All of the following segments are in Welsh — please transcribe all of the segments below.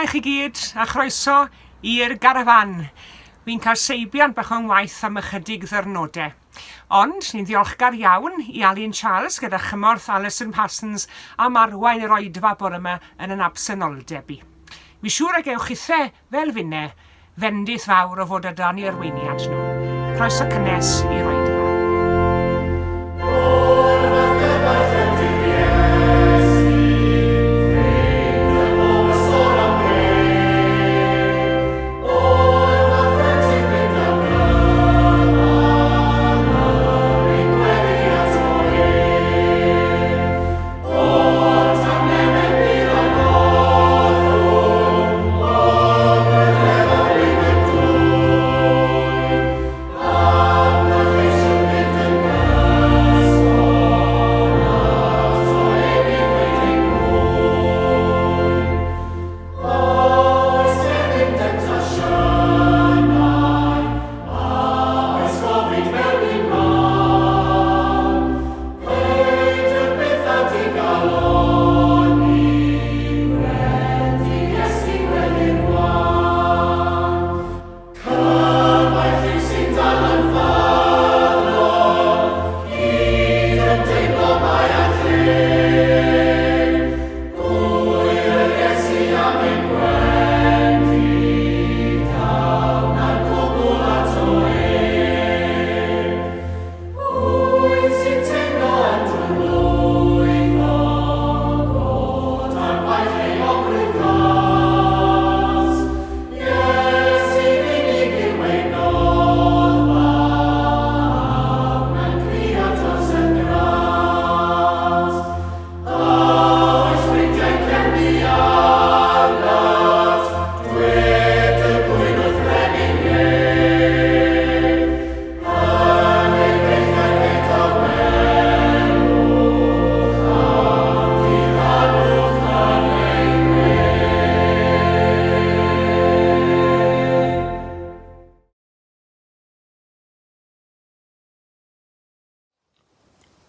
Shwmae chi gyd a chroeso i'r garafan. Fi'n cael seibiant bach o'n waith am ychydig ddyrnodau. Ond ni'n ddiolchgar iawn i Alun Charles gyda chymorth Alison Parsons am arwain yr oedfa bore yma yn yn absenoldeb i. Fi siŵr y gewch chithe fel finne fendith fawr o fod yda ni arweiniad nhw. Croeso cynnes i'r oedfa.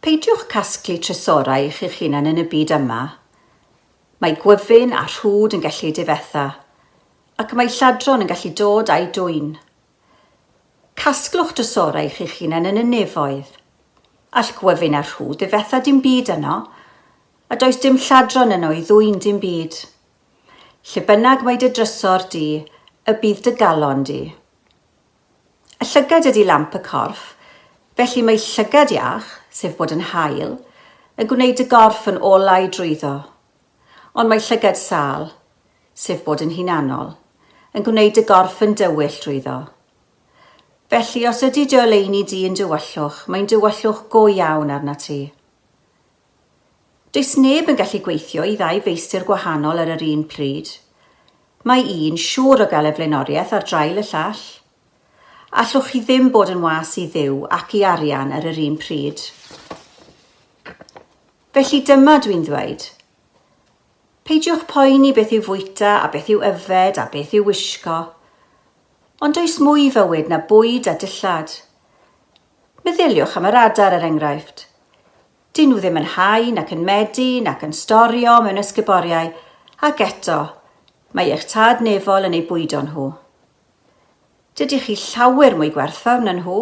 Peidiwch casglu tresorau i'ch hunain yn y byd yma. Mae gwyfyn a rhwd yn gallu difetha, ac mae lladron yn gallu dod â'i dwyn. Casglwch tresorau i'ch hunain yn y nefoedd. All gwyfyn a rhwd difetha dim byd yno, a does dim lladron yno i ddwyn dim byd. Lle bynnag mae dy drysor di, y bydd dy galon di. Y llygad ydy lamp y corff, felly mae llygad iach, sef bod yn hael, yn gwneud y gorff yn olau drwyddo. Ond mae llygad sal, sef bod yn hunanol, yn gwneud y gorff yn dywyll drwyddo. Felly, os ydy dy oleuni di yn dywyllwch, mae'n dywyllwch go iawn arna ti. Does neb yn gallu gweithio i ddau feistr gwahanol ar yr un pryd. Mae un siŵr o gael y flaenoriaeth ar drail y llall. Allwch chi ddim bod yn was i dduw ac i arian ar yr un pryd. Felly dyma dwi'n ddweud. Peidiwch poeni beth yw fwyta a beth yw yfed a beth yw wisgo. Ond does mwy fywyd na bwyd a dillad. Meddyliwch am yr adar er enghraifft. Dyn nhw ddim yn haen ac yn medu ac yn storio mewn ysguboriau, ac eto, mae eich tad nefol yn ei bwydo nhw. Dydych chi llawer mwy gwerthfawr na nhw.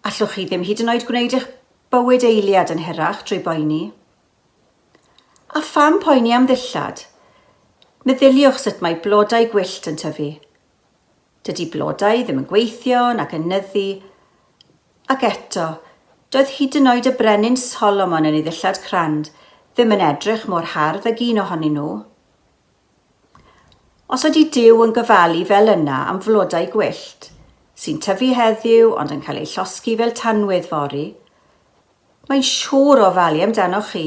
Allwch chi ddim hyd yn oed gwneud eich bywyd eiliad yn hirach drwy boeni. A pham poeni am ddillad? Meddyliwch sut mae blodau gwyllt yn tyfu. Dydy blodau ddim yn gweithio nac yn nyddu. Ac eto, doedd hyd yn oed y brenin Solomon yn ei ddillad crand ddim yn edrych mor hardd ag un ohonyn nhw. Os ydy Duw yn gofalu fel yna am flodau gwyllt, sy'n tyfu heddiw ond yn cael ei llosgi fel tanwydd fori, mae'n siŵr o falu amdano chi.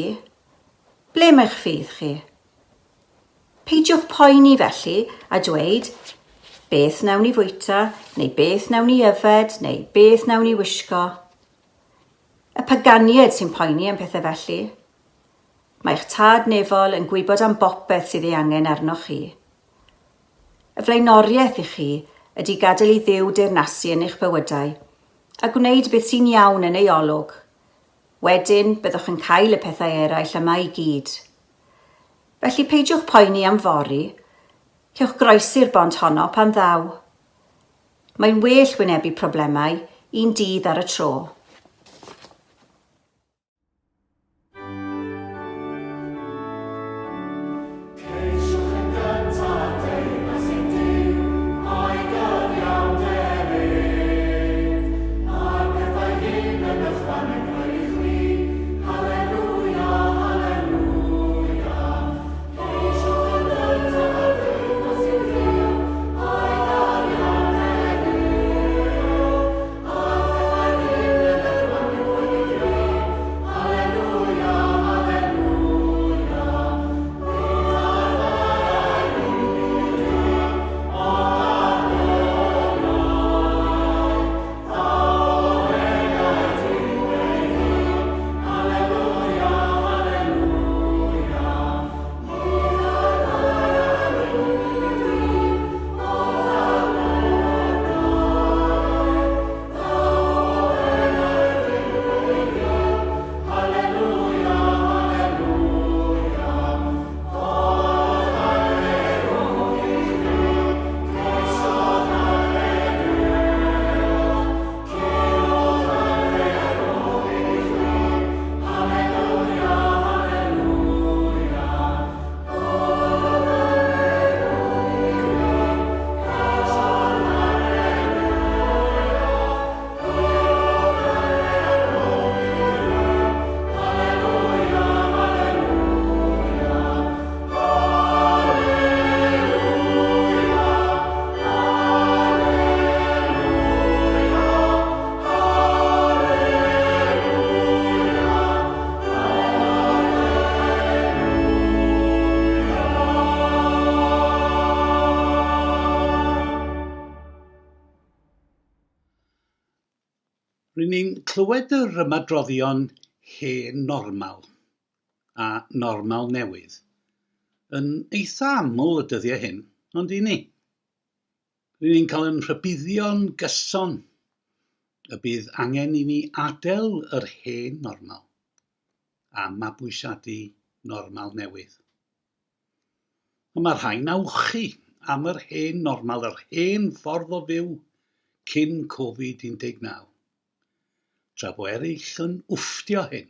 Ble mae'ch ffydd chi? Peidiwch poeni felly a dweud, beth nawn ni fwyta, neu beth nawn ni yfed, neu beth nawn ni wisgo. Y paganiad sy'n poeni am pethau felly. Mae'ch tad nefol yn gwybod am bopeth sydd ei angen arnoch chi. Y flaenoriaeth i chi ydy gadael i Dduw deyrnasu yn eich bywydau a gwneud beth sy'n iawn yn ei olwg. Wedyn, byddwch yn cael y pethau eraill yma i gyd. Felly peidiwch poeni am fori, Cewch groesi'r bont honno pan ddaw. Mae'n well wynebu problemau, un dydd ar y tro. Rydyn ni'n clywed yr ymadroddion hen normal a normal newydd yn eitha aml y dyddiau hyn, ond i ni. Rydyn ni'n cael yn rhybuddio'n gyson y bydd angen i ni adael yr hen normal a mabwysiadu normal newydd. Mae rhai'n awchu am yr hen normal, yr hen ffordd o fyw cyn Covid-19. Tra bo eraill yn wfftio hyn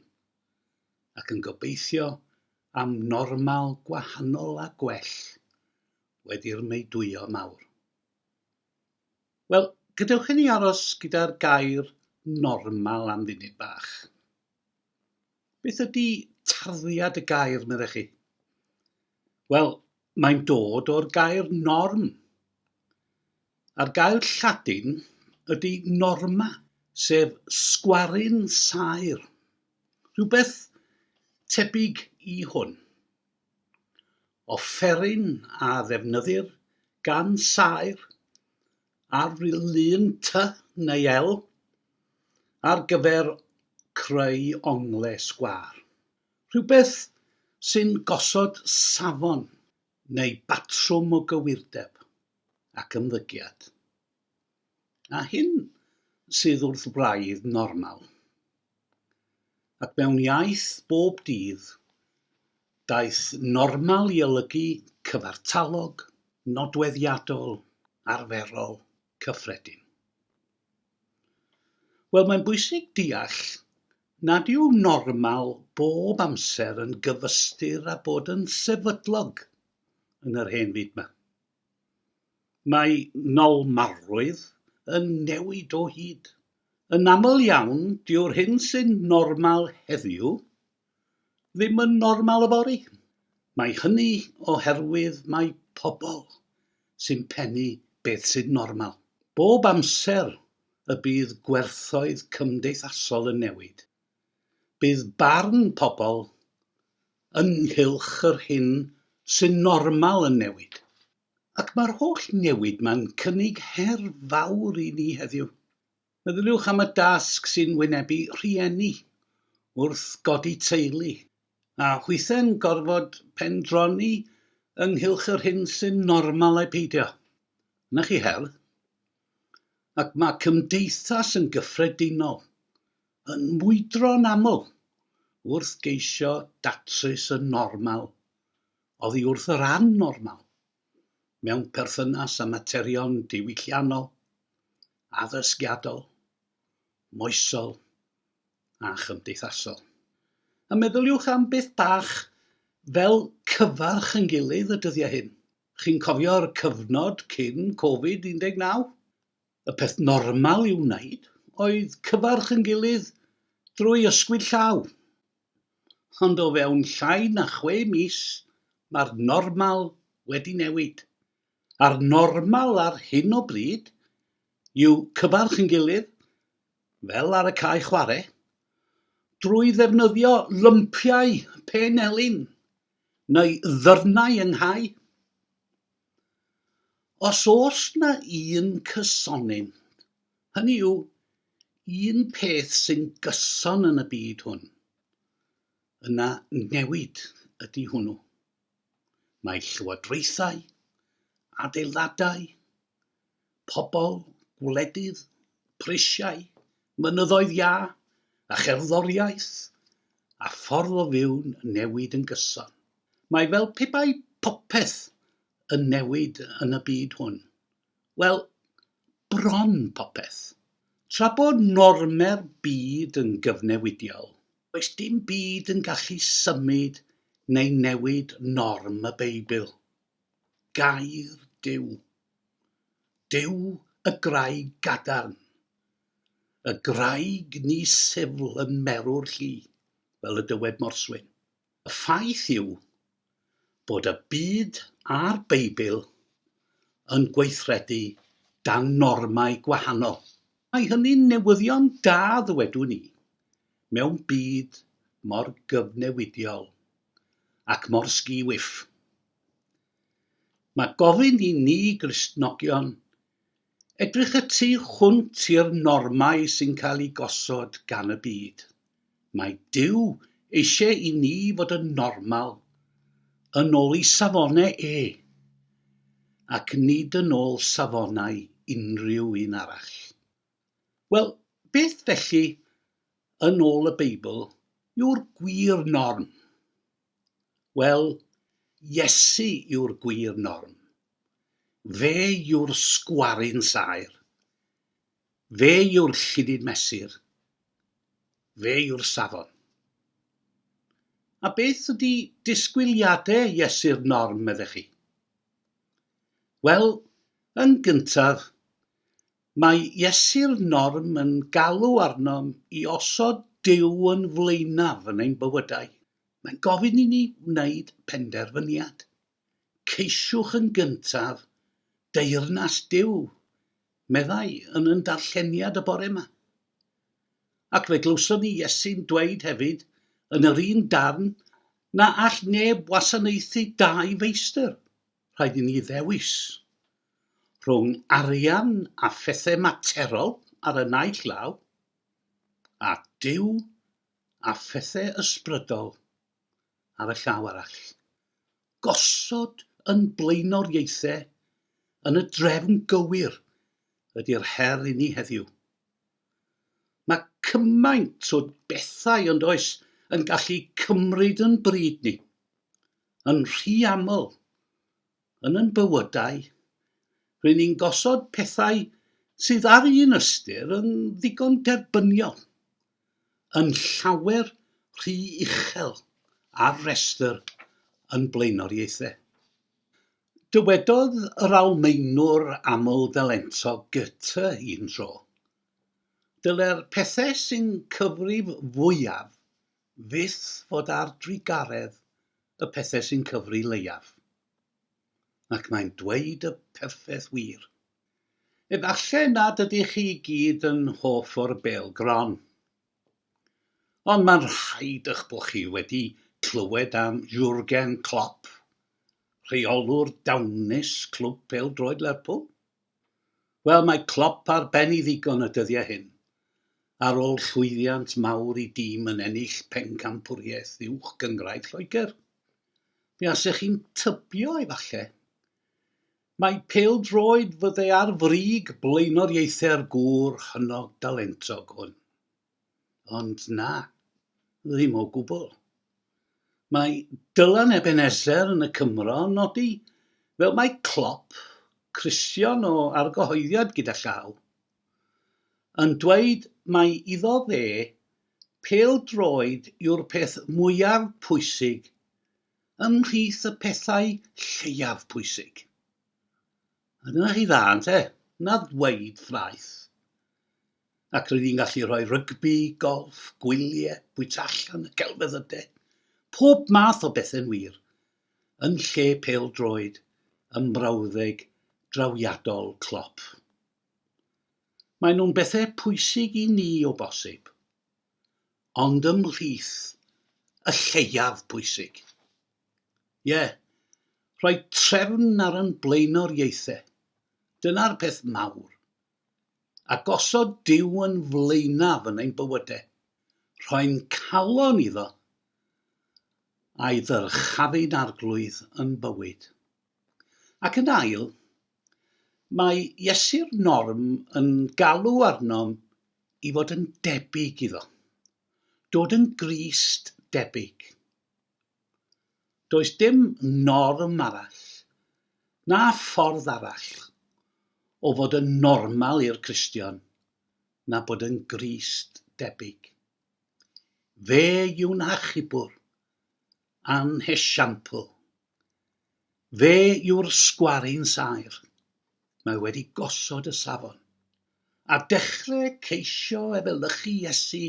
ac yn gobeithio am normal gwahanol a gwell wedi'r meudwyo mawr. Wel, gadewch i ni aros gyda'r gair normal am funud bach. Beth ydy tarddiad y gair, meddech chi? Wel, mae'n dod o'r gair norm. A'r gair Lladin ydy norma, sef sgwaryn saer, rhywbeth tebyg i hwn. Offeryn a ddefnyddir gan saer ar lun ty neu el ar gyfer creu ongle sgwar. Rhywbeth sy'n gosod safon neu batrwm o gywirdeb ac ymddygiad. A hyn sydd wrth braidd normal. Ac mewn iaith bob dydd, daeth normal i olygu cyfartalog, nodweddiadol, arferol, cyffredin. Wel, mae'n bwysig deall nad yw normal bob amser yn gyfystyr â bod yn sefydlog yn yr hen fyd yma. Mae nolmarrwydd yn newid o hyd. Yn aml iawn, dyw'r hyn sy'n normal heddiw ddim yn normal yfory. Mae hynny oherwydd mae pobl sy'n pennu beth sy'n normal. Bob amser y bydd gwerthoedd cymdeithasol yn newid. Bydd barn pobl ynghylch yr hyn sy'n normal yn newid. Ac mae'r holl newid ma'n cynnig her fawr i ni heddiw. Meddyliwch am y dasg sy'n wynebu rhieni wrth godi teulu, a weithie'n gorfod pendroni ynghylch yr hyn sy'n normal ei peidio. Na chi her. Ac mae cymdeithas yn gyffredinol yn mwydro'n aml wrth geisio datrys y normal oddi wrth yr annormal. mewn perthynas â materion diwylliannol, addysgiadol, moesol a chymdeithasol. A meddyliwch am beth bach fel cyfarch yn gilydd y dyddiau hyn. Chi'n cofio'r cyfnod cyn Covid-19? Y peth normal i'w wneud oedd cyfarch yn gilydd drwy ysgwyd llaw. Ond o fewn llai na 6 mis, mae'r normal wedi newid. A'r normal ar hyn o bryd yw cyfarch yn gilydd, fel ar y cae chwarae, drwy ddefnyddio lympiau pen elin neu ddyfrnau ynghau. Os oes na un cysonyn, hynny yw un peth sy'n gyson yn y byd hwn, yna newid ydy hwnnw. Mae llywodraethau, adeiladau, pobl, gwledydd, prisiau, mynyddoedd iâ, a cherddoriaeth, a ffordd o fyw'n newid yn gyson. Mae fel pe bai popeth yn newid yn y byd hwn. Wel, bron popeth. Tra bod norme'r byd yn gyfnewidiol, does dim byd yn gallu symud neu newid norm y Beibl. Gair Duw. Duw y graig gadarn. Y graig ni sifl yn merw'r llu, fel y dywed Morswyn. Y ffaith yw bod y byd a'r Beibl yn gweithredu dan normau gwahanol. Mae hynny'n newyddion da ddywedwn ni mewn byd mor gyfnewidiol ac mor sgil-wyff. Mae gofyn i ni Gristnogion edrych y tu hwnt i'r normau sy'n cael eu gosod gan y byd. Mae Duw eisiau i ni fod yn normal yn ôl i safonau ac nid yn ôl safonau unrhyw un arall. Wel, beth felly yn ôl y Beibl yw'r gwir norm? Wel, Iesu yw'r gwir norm. Fe yw'r sgwaryn saer. Fe yw'r lludyd mesur. Fe yw'r safon. A beth ydy disgwyliadau Iesu'r norm, meddech chi? Wel, yn gyntaf, mae Iesu'r norm yn galw arnom i osod Duw yn flaenaf yn ein bywydau. Mae'n gofyn i ni wneud penderfyniad. Ceisiwch yn gyntaf deyrnas Duw, meddai yn ein darlleniad y bore yma. Ac fe glwson ni Iesu'n dweud hefyd yn yr un darn na all neb wasanaethu 2 feistr. Rhaid i ni ddewis rhwng arian a phethau materol ar y naill law a Duw a phethau ysbrydol ar y llaw arall. Gosod yn blaenoriaethau yn y drefn gywir ydy'r her i ni heddiw. Mae cymaint o bethau ond oes yn gallu cymryd yn bryd ni, yn rhy aml, yn ein bywydau, rydyn ni'n gosod pethau sydd ar un ystyr yn ddigon derbyniol, yn llawer rhy uchel a'r restr yn blaenoriaethau. Dywedodd yr Almaenwr aml ddelentog Goethe un tro, dyle'r pethau sy'n cyfrif fwyaf fyth fod ar drigaredd y pethau sy'n cyfri leiaf. Ac mae'n dweud y perffaith wir. Efallai nad ydych chi i gyd yn hoff o'r bêl-gron. Ond mae'n rhaid eich bod chi wedi clywed am Jürgen Klopp, rheolwr dawnus clwb pêl-droed Lerpwl. Wel, mae Klopp ar ben i ddigon y dyddiau hyn, ar ôl llwyddiant mawr i dîm yn ennill pencampwriaeth uwch gyngrair Lloegr. Mi asech chi'n tybio efallai mae pêl-droed fyddai ar frig blaenoriaethau'r gŵr hynod dalentog hwn. Ond na, ddim o gwbl. Mae Dylan Ebenezer yn y Cymro yn nodi Fel mae clop, Cristion o argyhoeddiad gyda llaw, yn dweud mai iddo fe pêl-droed yw'r peth mwyaf pwysig ymhlith y pethau lleiaf pwysig. Dyna chi dda, ynte? Na ddweud ffraeth. Ac roedd hi'n gallu rhoi rygbi, golff, gwyliau, bwyta allan y celfyddydau, pob math o bethau'n wir, yn lle pêl-droed ym mrawddeg drawiadol clop. Maen nhw'n bethau pwysig i ni o bosib, ond ymhlith y lleiaf pwysig. Ie, rhoi trefn ar yn blaenoriaethau, dyna'r peth mawr. A gosod Duw yn flaenaf yn ein bywydau, rhoi'n calon iddo, a'i ddyrchafu'n arglwydd yn bywyd. Ac yn ail, mae Iesu'r norm yn galw arnom i fod yn debyg iddo, dod yn Grist debyg. Does dim norm arall, na ffordd arall o fod yn normal i'r Cristion na bod yn Grist debyg. Fe yw'n achubwr a'n hesiampl. Fe yw'r sgwari'n saer. Mae wedi gosod y safon. A dechrau ceisio efelychu Iesu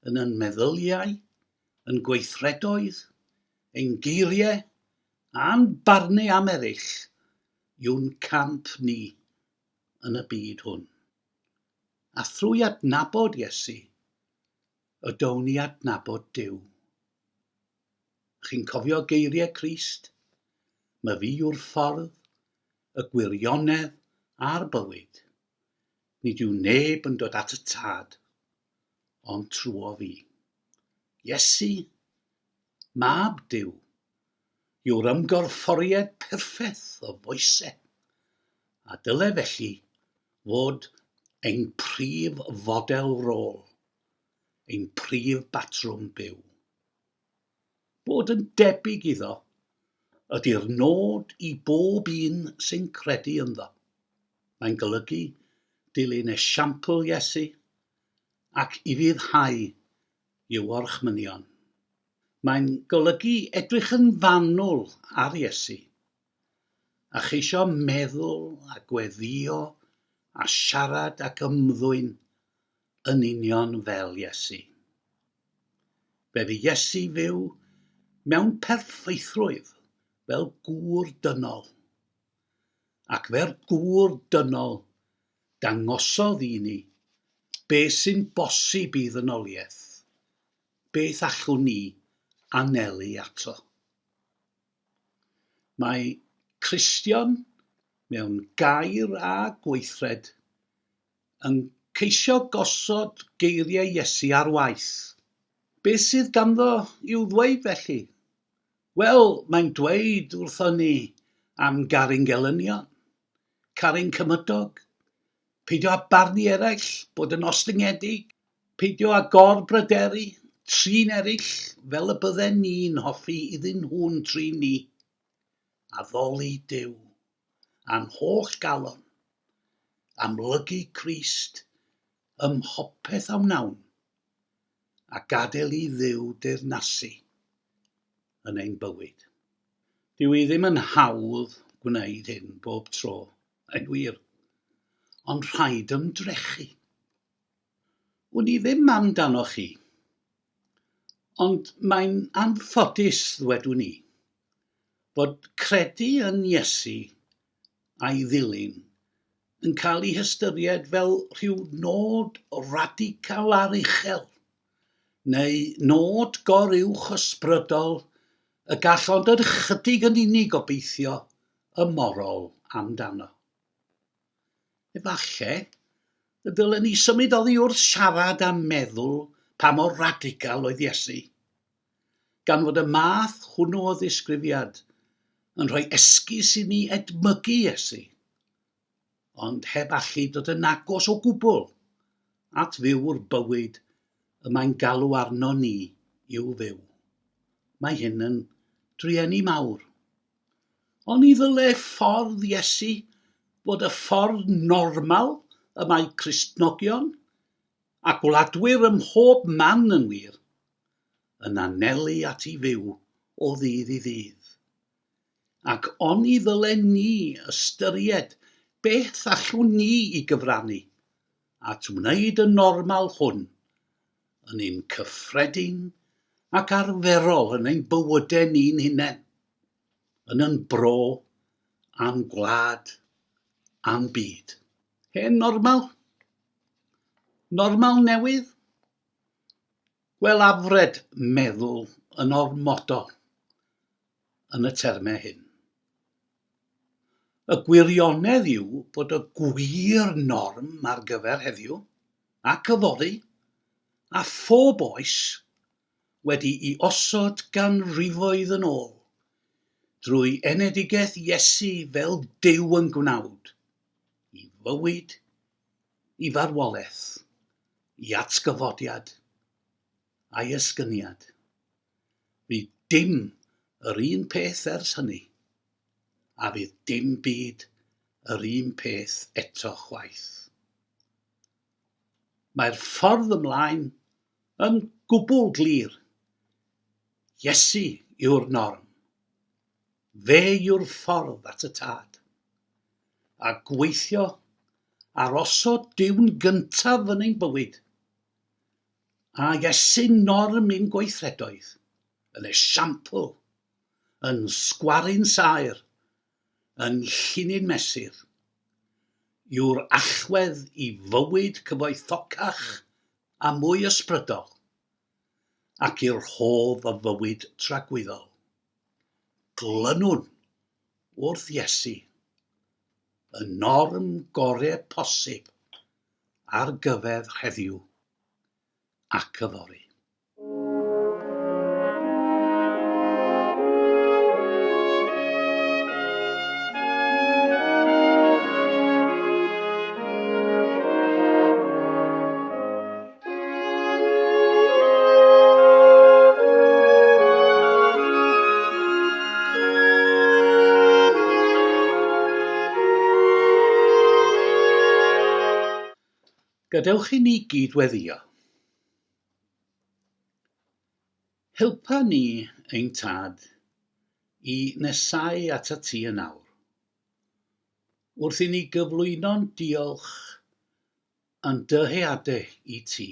yn ein meddyliau, yn gweithredoedd, ein geiriau a'n barnau am eraill yw'n camp ni yn y byd hwn. A thrwy adnabod Iesu, y down ni adnabod Duw. Chi'n cofio geiriau Crist? Mae fi yw'r ffordd, y gwirionedd a'r bywyd. Nid yw neb yn dod at y tad, ond trwy fi. Iesu, mab Duw, yw'r ymgorfforiad perffaith o foesau, a dyle felly fod ein prif fodel rôl, ein prif batrwm byw. Bod yn debyg iddo ydy'r nod i bob un sy'n credu ynddo. Mae'n golygu dilyn esiampl Iesu ac i fyddhau i'w orchmynion. Mae'n golygu edrych yn fanwl ar Iesu a cheisio meddwl a gweddio a siarad ac ymddwyn yn union fel Iesu. Fe fu Iesu fyw mewn perffeithrwydd fel gŵr dynol. Ac fel gŵr dynol dangosodd i ni beth sy'n bosib i ddynoliaeth, beth allwn ni anelu ato. Mae Cristion mewn gair a gweithred yn ceisio gosod geiriau Iesu ar waith. Beth sydd ganddo i'w ddweud felly? Wel, mae'n dweud wrtho ni am garu'n gelynion, caru'n cymydog, peidio â barnu eraill, bod yn ostyngedig, peidio â gorbryderu, trin eraill fel y bydden ni'n hoffi iddyn nhw'n trin ni, addoli Duw, a'n holl galon, amlygu Crist ym mhopeth a wnawn, a gadael i Dduw deyrnasu yn ein bywyd. Dyw hi ddim yn hawdd gwneud hyn bob tro, yn wir, ond rhaid ymdrechu. Wn i ddim amdano chi, ond mae'n anffodus ddwedwn ni, fod credu yn Iesu a'i ddilyn yn cael ei hystyried fel rhyw nod radical ar uchel, neu nod goruwch ysbrydol y gall ond yr ychydig yn unig gobeithio y morol amdano. Efallai, y dylen ni symud oddi wrth siarad a meddwl pa mor radical oedd Iesu, gan fod y math hwnnw o ddisgrifiad yn rhoi esgus i ni edmygu Iesu, ond heb allu dod yn agos o gwbl at fyw'r bywyd y mae'n galw arno ni i'w fyw. Mae hyn yn drueni mawr. Ond i ddyle ffordd Iesu fod y ffordd normal y mae Cristnogion ac wladwyr ym mhob man yn wir yn anelu at ei fyw o ddydd i ddydd. Ac oni ddylen ni ystyried beth allwn ni i gyfrannu at wneud y normal hwn yn ein cyffredin ac arferol yn ein bywydau ni'n hunain, yn ein bro, a'n gwlad, a'n byd. Hen normal? Normal newydd? Wel, afred meddwl yn ormodol yn y termau hyn. Y gwirionedd yw bod y gwir norm ar gyfer heddiw, ac yfory, a phob oes wedi ei osod ganrifoedd yn ôl, drwy enedigaeth Iesu fel Duw yn gwnawd, i fywyd, i farwolaeth, i atgyfodiad a'i esgyniad. Fydd dim yr un peth ers hynny, a fydd dim byd yr un peth eto chwaith. Mae'r ffordd ymlaen yn gwbl glir. Iesu yw'r norm. Fe yw'r ffordd at y tad. A gweithio ar osod Duw'n gyntaf yn ein bywyd. A Iesu norm ein gweithredoedd yn esiampl, yn sgwarin saer, yn llinyn mesur, yw'r allwedd i fywyd cyfoethocach a mwy ysbrydol, ac i'r hodd o fywyd tragwyddol. Glynwn wrth Iesu, y norm gorau posib ar gyfer heddiw ac yfory. Gadewch i ni gydweddio. Helpa ni, ein tad, i nesau at y ti yn awr, wrth i ni gyflwyno'n diolch yn dyheadau i ti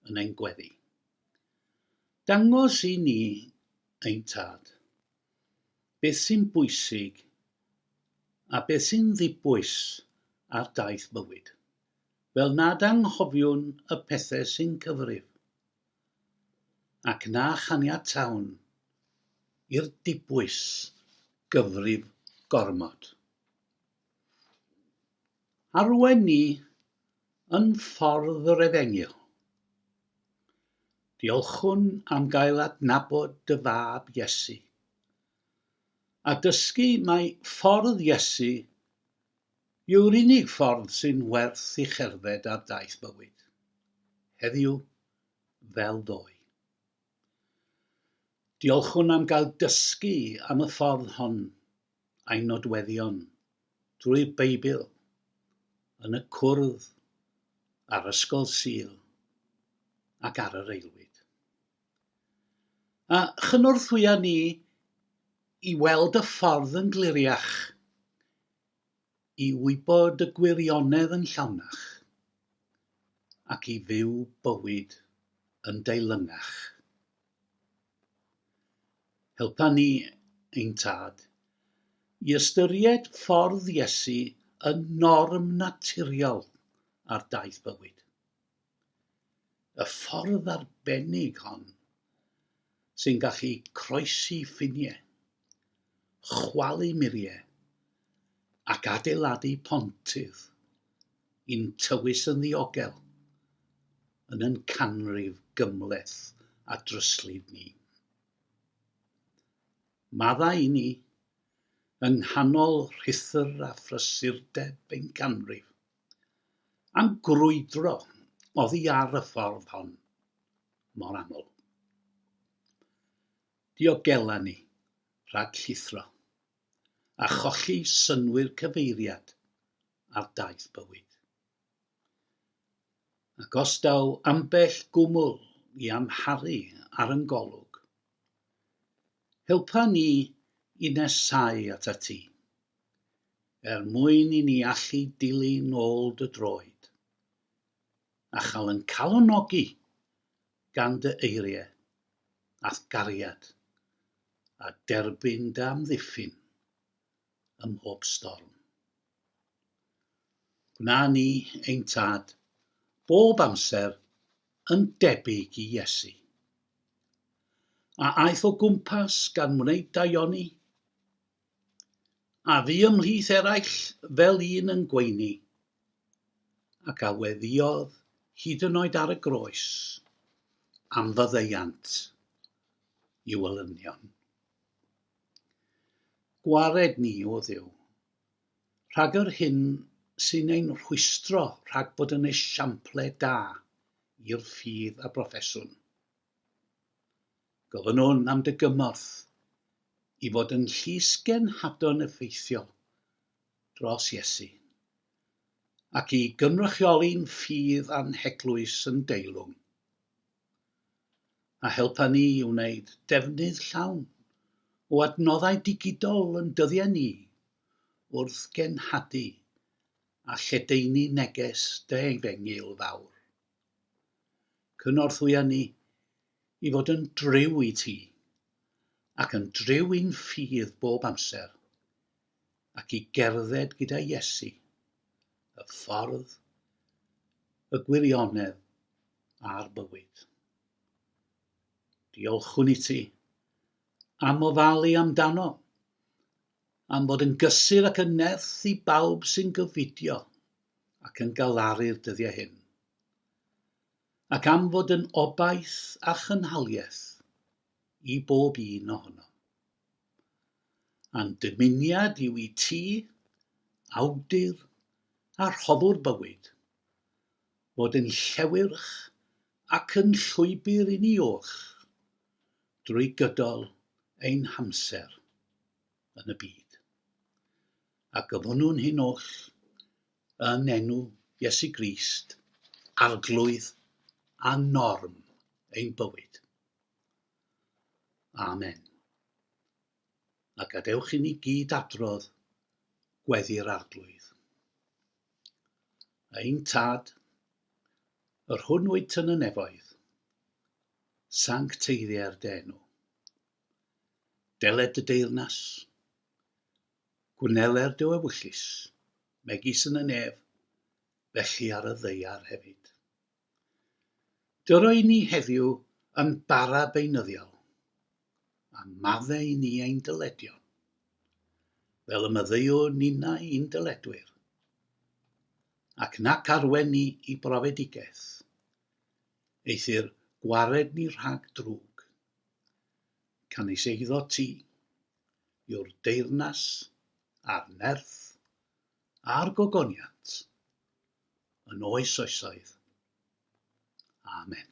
yn ein gweddi. Dangos i ni, ein tad, beth sy'n bwysig a beth sy'n ddibwys ar daith bywyd, fel nad anghofiwn y pethau sy'n cyfrif, ac na chaniatawn i'r dibwys gyfrif gormod. Arwen ni yn ffordd yr Efengyl. Diolchwn am gael adnabod dy fab Iesu, a dysgu mai ffordd Iesu yw'r unig ffordd sy'n werth i cherdded ar daith bywyd, heddiw fel ddoe. Diolchwn am gael dysgu am y ffordd hon a'i nodweddion drwy'r Beibl, yn y cwrdd, ar ysgol Sul ac ar yr aelwyd. A chynorthwya ni i weld y ffordd yn gliriach, i wybod y gwirionedd yn llawnach, ac i fyw bywyd yn deilyngach. Helpa ni, ein tad, i ystyried ffordd Iesu yn norm naturiol ar daith bywyd. Y ffordd arbennig hon sy'n gallu croesi ffiniau, chwalu muriau ac adeiladu pontydd i'n tywys yn ddiogel yn ein canrif gymleth a dryslyd ni. Madda i ni yng nghanol rhithr a phrysurdeb ein canrif am grwydro oddi ar y ffordd hon mor aml. Diogela ni rhag llithro. a cholli synwyr cyfeiriad ar daith bywyd. Ac os daw ambell gwmwl i amharu ar yn golwg, helpa ni i nesau at y ti, mwyn i ni allu dilyn ôl dy droed, a chael yn calonogi gan dy eiriau ath gariad, a derbyn dy amddiffyn ym mhob storm. Gwna ni, ein tad, bob amser yn debyg i Iesu. A aeth o gwmpas gan wneud daioni, a fu ymhlith eraill fel un yn gweini, ac a weddiodd hyd yn oed ar y groes am fyddeiant i'w olynion. Gwared ni o Dduw, rhag yr hyn sy'n ein rhwystro rhag bod yn esiample da i'r ffydd a broffeswn. Gofynwn am dy gymorth i fod yn llysgen hadon effeithiol dros Iesu, ac i gynrychioli'n ffydd anheglwys yn deilwng. A helpa ni i wneud defnydd llawn o adnoddau digidol yn dyddiau ni wrth genhadu a lledaenu neges dy efengyl fawr. Cynorthwya ni i fod yn driw i ti, ac yn driw i'n ffydd bob amser, ac i gerdded gyda Iesu, y ffordd, y gwirionedd a'r bywyd. Diolchwn i ti am ofalu amdano, am fod yn gysur ac yn nerth i bawb sy'n gyfidio ac yn galaru'r dyddiau hyn, ac am fod yn obaith a chynhaliaeth i bob un ohono. A'n dymuniad yw i ti, awdur a rhoddwr bywyd, fod yn llewyrch ac yn llwybr i ni o'ch, drwy gydol ein hamser yn y byd. A gyfynwn hyn o'ch yn enw Iesu Grist, arglwydd a norm ein bywyd. Amen. A gadewch i ni gyd adrodd gweddi'r arglwydd. Ein tad, yr hwnwyd yn y nefoedd, sancteiddiau'r dy enw. Deled dy deyrnas, gwneler dy ewyllus, megis yn y nef, felly ar y ddaear hefyd. Dyroi ni heddiw yn bara beunyddiol, a maddau ni ein dyledion, fel y maddeuwn ninnau i'n dyledwyr, ac nac arwen ni i brofedigaeth, eithyr gwared ni rhag drwg, canis eiddo ti, yw'r deyrnas a'r nerth a'r gogoniant yn oes oesoedd. Amen.